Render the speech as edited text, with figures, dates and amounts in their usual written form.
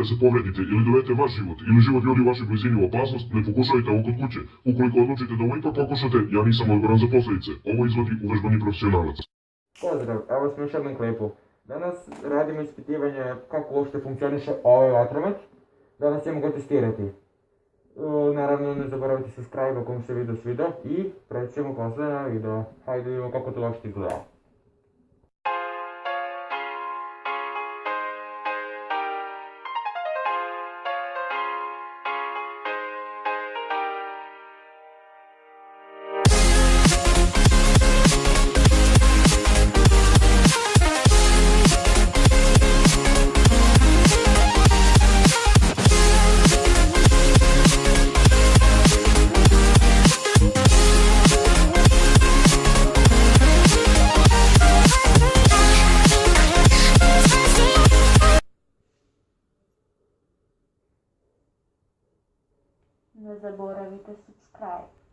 se povredite ili dovedete vaš život ili život ljudi u vašoj blizini u opasnost, ne pokušajte ovo kod kuće. Ukoliko odlučite da ovo ipak pokušate, ja nisam odgovoran za posljedice. Ovo izvodi uvežbani profesionalac. Pozdrav, evo smo još jednom klipu. Danas radimo ispitivanje kako uopšte funkcioniše ovaj vatromet. Danas ćemo ga testirati. Naravno ne zaboravite subscribe ako vam se video sviđa i prećemo posle na video. Hajde vidimo kako to uopšte izgleda. Ne zaboravite subscribe.